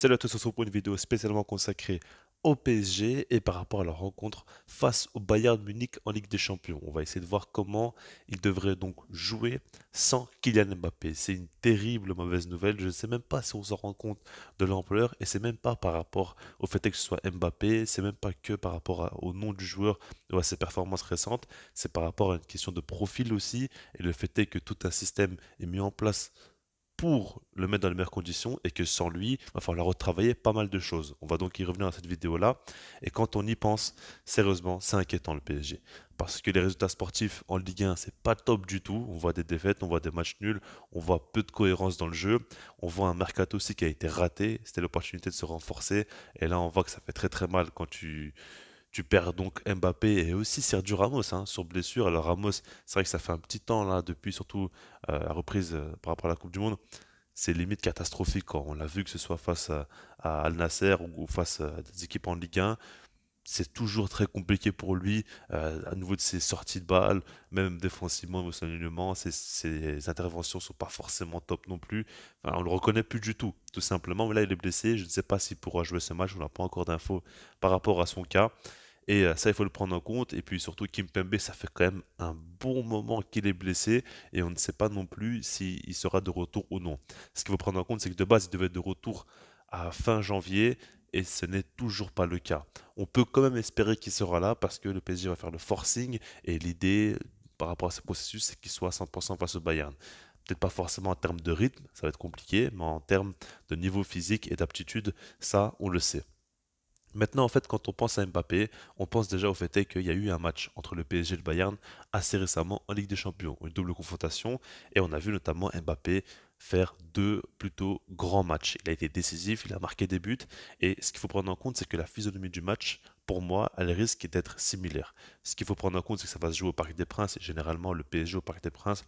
Salut à tous, on se retrouve pour une vidéo spécialement consacrée au PSG et par rapport à leur rencontre face au Bayern Munich en Ligue des Champions. On va essayer de voir comment ils devraient donc jouer sans Kylian Mbappé. C'est une terrible mauvaise nouvelle. Je ne sais même pas si on s'en rend compte de l'ampleur et c'est même pas par rapport au fait que ce soit Mbappé, c'est même pas que par rapport au nom du joueur ou à ses performances récentes, c'est par rapport à une question de profil aussi et le fait est que tout un système est mis en place pour le mettre dans les meilleures conditions et que sans lui, il va falloir retravailler pas mal de choses. On va donc y revenir dans cette vidéo-là. Et quand on y pense, sérieusement, c'est inquiétant le PSG. Parce que les résultats sportifs en Ligue 1, c'est pas top du tout. On voit des défaites, on voit des matchs nuls, on voit peu de cohérence dans le jeu. On voit un mercato aussi qui a été raté. C'était l'opportunité de se renforcer. Et là, on voit que ça fait très très mal quand tu perds donc Mbappé et aussi Sergio Ramos sur blessure. Alors Ramos, c'est vrai que ça fait un petit temps là, depuis surtout la reprise par rapport à la Coupe du Monde, c'est limite catastrophique quand on l'a vu que ce soit face à Al Nasser ou face à des équipes en Ligue 1. C'est toujours très compliqué pour lui, à nouveau de ses sorties de balles, même défensivement, émotionnellement, ses interventions sont pas forcément top non plus. Enfin, on le reconnaît plus du tout simplement. Mais là, il est blessé. Je ne sais pas s'il pourra jouer ce match. On n'a pas encore d'infos par rapport à son cas. Et ça, il faut le prendre en compte. Et puis surtout, Kimpembe, ça fait quand même un bon moment qu'il est blessé et on ne sait pas non plus s'il sera de retour ou non. Ce qu'il faut prendre en compte, c'est que de base, il devait être de retour à fin janvier et ce n'est toujours pas le cas. On peut quand même espérer qu'il sera là parce que le PSG va faire le forcing et l'idée par rapport à ce processus, c'est qu'il soit à 100% face au Bayern. Peut-être pas forcément en termes de rythme, ça va être compliqué, mais en termes de niveau physique et d'aptitude, ça, on le sait. Maintenant, en fait, quand on pense à Mbappé, on pense déjà au fait qu'il y a eu un match entre le PSG et le Bayern assez récemment en Ligue des Champions, une double confrontation, et on a vu notamment Mbappé faire deux plutôt grands matchs. Il a été décisif, il a marqué des buts, et ce qu'il faut prendre en compte, c'est que la physionomie du match, pour moi, elle risque d'être similaire. Ce qu'il faut prendre en compte, c'est que ça va se jouer au Parc des Princes, et généralement le PSG au Parc des Princes,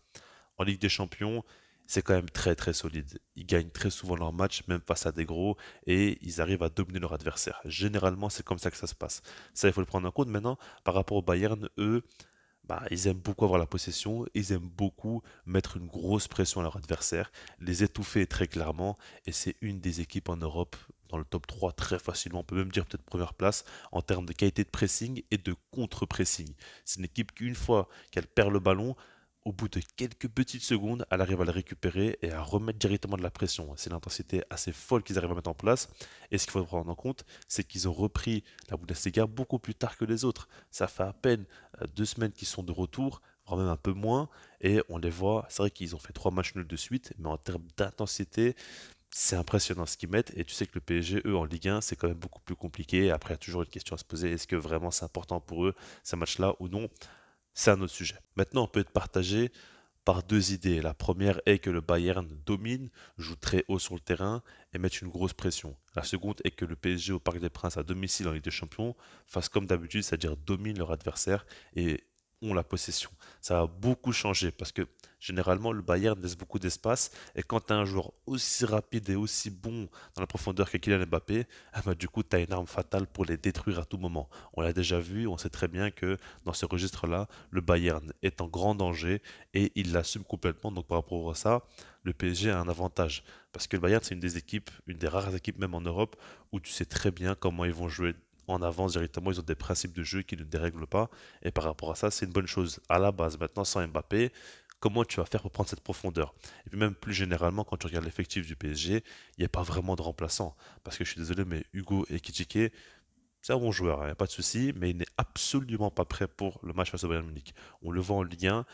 en Ligue des Champions, c'est quand même très très solide. Ils gagnent très souvent leurs matchs, même face à des gros, et ils arrivent à dominer leur adversaire. Généralement, c'est comme ça que ça se passe. Ça, il faut le prendre en compte. Maintenant, par rapport au Bayern, eux, bah, ils aiment beaucoup avoir la possession, ils aiment beaucoup mettre une grosse pression à leur adversaire, les étouffer très clairement, et c'est une des équipes en Europe dans le top 3 très facilement, on peut même dire peut-être première place en termes de qualité de pressing et de contre-pressing. C'est une équipe qu'une fois qu'elle perd le ballon, au bout de quelques petites secondes, elle arrive à le récupérer et à remettre directement de la pression. C'est l'intensité assez folle qu'ils arrivent à mettre en place. Et ce qu'il faut prendre en compte, c'est qu'ils ont repris la Bundesliga beaucoup plus tard que les autres. Ça fait à peine 2 semaines qu'ils sont de retour, voire même un peu moins, et on les voit, c'est vrai qu'ils ont fait 3 matchs nuls de suite, mais en termes d'intensité, c'est impressionnant ce qu'ils mettent, et tu sais que le PSG, eux, en Ligue 1, c'est quand même beaucoup plus compliqué. Après, il y a toujours une question à se poser, est-ce que vraiment c'est important pour eux, ces matchs-là, ou non? C'est un autre sujet. Maintenant, on peut être partagé par deux idées. La première est que le Bayern domine, joue très haut sur le terrain et met une grosse pression. La seconde est que le PSG au Parc des Princes à domicile en Ligue des Champions fasse comme d'habitude, c'est-à-dire domine leur adversaire et ont la possession. Ça a beaucoup changé parce que généralement le Bayern laisse beaucoup d'espace et quand tu as un joueur aussi rapide et aussi bon dans la profondeur que Kylian Mbappé, ah bah, du coup tu as une arme fatale pour les détruire à tout moment. On l'a déjà vu, on sait très bien que dans ce registre-là, le Bayern est en grand danger et il l'assume complètement. Donc par rapport à ça, le PSG a un avantage. Parce que le Bayern, c'est une des équipes, une des rares équipes même en Europe, où tu sais très bien comment ils vont jouer en avance directement. Ils ont des principes de jeu qui ne dérèglent pas. Et par rapport à ça, c'est une bonne chose. À la base, maintenant, sans Mbappé, comment tu vas faire pour prendre cette profondeur? Et puis même plus généralement, quand tu regardes l'effectif du PSG, il n'y a pas vraiment de remplaçant. Parce que je suis désolé, mais Hugo Ekitike, c'est un bon joueur, il n'y a pas de souci, mais il n'est absolument pas prêt pour le match face au Bayern Munich. On le voit en Ligue 1,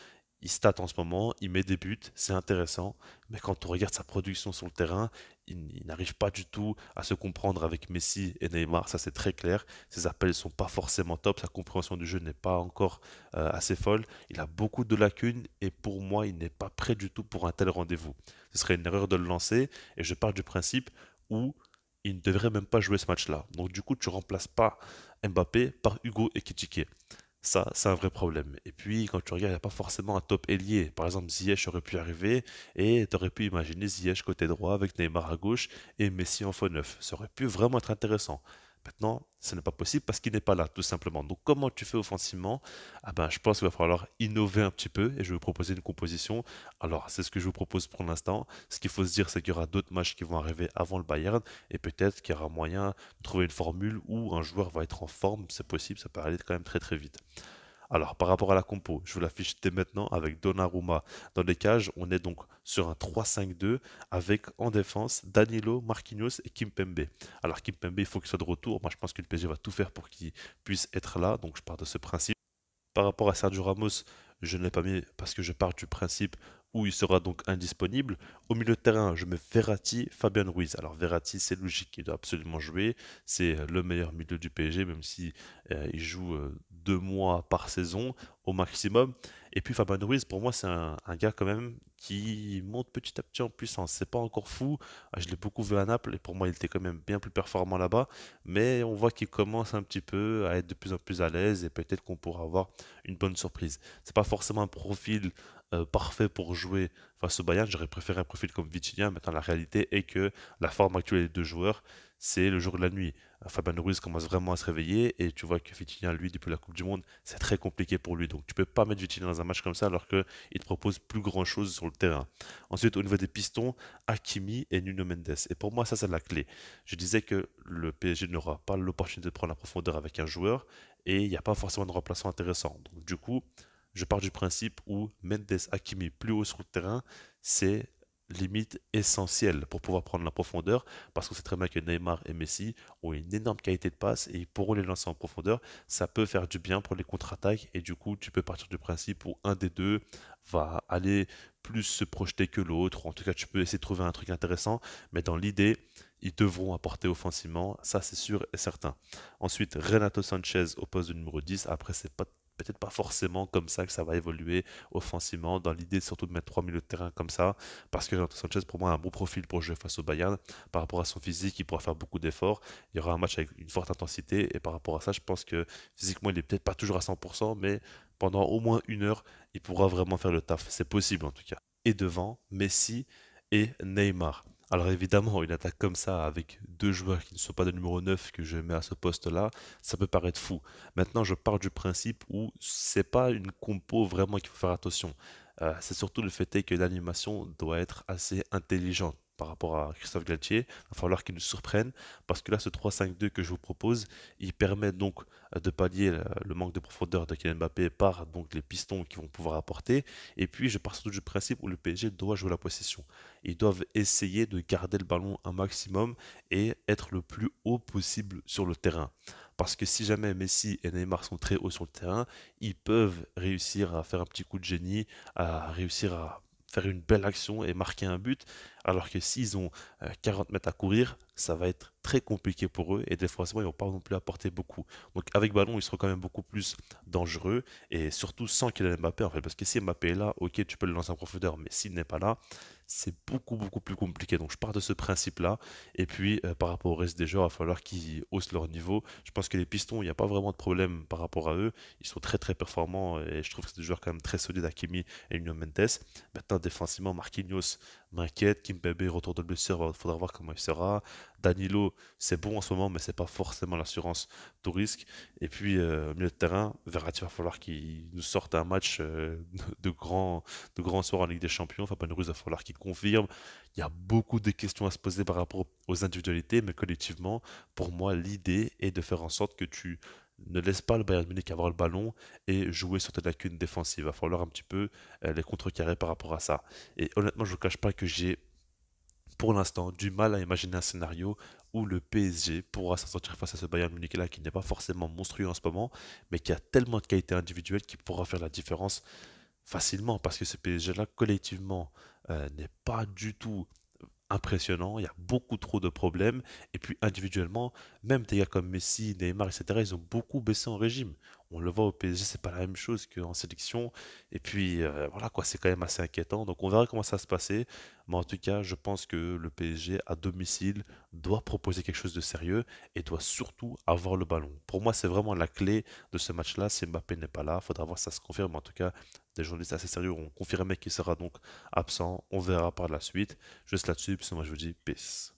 il stat en ce moment, il met des buts, c'est intéressant, mais quand on regarde sa production sur le terrain, il n'arrive pas du tout à se comprendre avec Messi et Neymar, ça c'est très clair. Ses appels ne sont pas forcément top, sa compréhension du jeu n'est pas encore assez folle. Il a beaucoup de lacunes et pour moi, il n'est pas prêt du tout pour un tel rendez-vous. Ce serait une erreur de le lancer et je pars du principe où il ne devrait même pas jouer ce match-là. Donc du coup, tu remplaces pas Mbappé par Hugo Ekitike. Ça, c'est un vrai problème. Et puis, quand tu regardes, il n'y a pas forcément un top ailier. Par exemple, Ziyech aurait pu arriver et tu aurais pu imaginer Ziyech côté droit avec Neymar à gauche et Messi en faux neuf. Ça aurait pu vraiment être intéressant. Maintenant, ce n'est pas possible parce qu'il n'est pas là, tout simplement. Donc, comment tu fais offensivement? Ah ben, je pense qu'il va falloir innover un petit peu et je vais vous proposer une composition. Alors, c'est ce que je vous propose pour l'instant. Ce qu'il faut se dire, c'est qu'il y aura d'autres matchs qui vont arriver avant le Bayern et peut-être qu'il y aura moyen de trouver une formule où un joueur va être en forme. C'est possible, ça peut aller quand même très très vite. Alors, par rapport à la compo, je vous l'affiche dès maintenant avec Donnarumma dans les cages. On est donc sur un 3-5-2 avec en défense Danilo, Marquinhos et Kimpembe. Alors, Kimpembe, il faut qu'il soit de retour. Moi, je pense que le PSG va tout faire pour qu'il puisse être là. Donc, je pars de ce principe. Par rapport à Sergio Ramos, je ne l'ai pas mis parce que je pars du principe où il sera donc indisponible. Au milieu de terrain, je mets Verratti, Fabien Ruiz. Alors Verratti, c'est logique, il doit absolument jouer. C'est le meilleur milieu du PSG, même si il joue 2 mois par saison au maximum. Et puis Fabien Ruiz, pour moi, c'est un gars quand même qui monte petit à petit en puissance. C'est pas encore fou. Je l'ai beaucoup vu à Naples et pour moi, il était quand même bien plus performant là-bas. Mais on voit qu'il commence un petit peu à être de plus en plus à l'aise et peut-être qu'on pourra avoir une bonne surprise. C'est pas forcément un profil parfait pour jouer face au Bayern. J'aurais préféré un profil comme Vitinha. Maintenant, la réalité est que la forme actuelle des deux joueurs, c'est le jour et la nuit. Fabien Ruiz commence vraiment à se réveiller et tu vois que Vitinha, lui, depuis la Coupe du Monde, c'est très compliqué pour lui. Donc, tu peux pas mettre Vitinha dans un match comme ça alors qu'il te propose plus grand chose sur le terrain. Ensuite, au niveau des pistons, Hakimi et Nuno Mendes. Et pour moi, ça, c'est la clé. Je disais que le PSG n'aura pas l'opportunité de prendre la profondeur avec un joueur et il n'y a pas forcément de remplaçant intéressant. Donc, du coup, je pars du principe où Mendes, Hakimi plus haut sur le terrain, c'est limite essentiel pour pouvoir prendre la profondeur parce qu'on sait très bien que Neymar et Messi ont une énorme qualité de passe et ils pourront les lancer en profondeur. Ça peut faire du bien pour les contre-attaques et du coup, tu peux partir du principe où un des deux va aller plus se projeter que l'autre. En tout cas, tu peux essayer de trouver un truc intéressant, mais dans l'idée, ils devront apporter offensivement, ça c'est sûr et certain. Ensuite, Renato Sanchez au poste de numéro 10. Après, c'est pas peut-être pas forcément comme ça que ça va évoluer offensivement, dans l'idée surtout de mettre 3 milieux de terrain comme ça, parce que Renato Sanchez pour moi a un bon profil pour jouer face au Bayern, par rapport à son physique, il pourra faire beaucoup d'efforts, il y aura un match avec une forte intensité, et par rapport à ça, je pense que physiquement il est peut-être pas toujours à 100%, mais pendant au moins 1 heure, il pourra vraiment faire le taf, c'est possible en tout cas. Et devant, Messi et Neymar. Alors évidemment, une attaque comme ça, avec deux joueurs qui ne sont pas de numéro 9 que je mets à ce poste-là, ça peut paraître fou. Maintenant, je pars du principe où c'est pas une compo vraiment qu'il faut faire attention. C'est surtout le fait est que l'animation doit être assez intelligente par rapport à Christophe Galtier. Il va falloir qu'il nous surprenne parce que là, ce 3-5-2 que je vous propose, il permet donc de pallier le manque de profondeur de Kylian Mbappé par donc les pistons qui vont pouvoir apporter. Et puis, je pars surtout du principe où le PSG doit jouer la possession. Ils doivent essayer de garder le ballon un maximum et être le plus haut possible sur le terrain. Parce que si jamais Messi et Neymar sont très hauts sur le terrain, ils peuvent réussir à faire un petit coup de génie, à réussir à faire une belle action et marquer un but, alors que s'ils ont 40 mètres à courir, ça va être très compliqué pour eux et des fois, ils ne vont pas non plus apporter beaucoup. Donc avec ballon, ils seront quand même beaucoup plus dangereux et surtout sans Kylian Mbappé en fait, parce que si Mbappé est là, ok, tu peux le lancer en profondeur, mais s'il n'est pas là, c'est beaucoup beaucoup plus compliqué. Donc je pars de ce principe-là et puis par rapport au reste des joueurs, il va falloir qu'ils haussent leur niveau. Je pense que les Pistons, il n'y a pas vraiment de problème par rapport à eux. Ils sont très très performants et je trouve que c'est des joueurs quand même très solides, Hakimi et Nuno Mendes. Maintenant, défensivement, Marquinhos m'inquiète. Kimpembe, retour de blessure, il faudra voir comment il sera. Danilo, c'est bon en ce moment, mais c'est pas forcément l'assurance tout risque. Et puis, au milieu de terrain, Verratti, il va falloir qu'il nous sorte un match de grand, de grand soir en Ligue des Champions. Fabien Ruiz, il va falloir qu'il confirme. Il y a beaucoup de questions à se poser par rapport aux individualités, mais collectivement, pour moi, l'idée est de faire en sorte que tu ne laisses pas le Bayern Munich avoir le ballon et jouer sur tes lacunes défensives. Il va falloir un petit peu les contrecarrer par rapport à ça. Et honnêtement, je ne vous cache pas que j'ai pour l'instant du mal à imaginer un scénario où le PSG pourra s'en sortir face à ce Bayern Munich là qui n'est pas forcément monstrueux en ce moment, mais qui a tellement de qualité individuelle qui pourra faire la différence facilement parce que ce PSG là collectivement n'est pas du tout impressionnant, il y a beaucoup trop de problèmes, et puis individuellement, même des gars comme Messi, Neymar, etc., ils ont beaucoup baissé en régime. On le voit au PSG, c'est pas la même chose qu'en sélection, et puis voilà quoi, c'est quand même assez inquiétant, donc on verra comment ça va se passer, mais en tout cas, je pense que le PSG à domicile doit proposer quelque chose de sérieux et doit surtout avoir le ballon. Pour moi, c'est vraiment la clé de ce match-là, si Mbappé n'est pas là, faudra voir si ça se confirme, en tout cas, des journalistes assez sérieux ont confirmé qu'il sera donc absent, on verra par la suite. Juste là-dessus, puis moi je vous dis peace.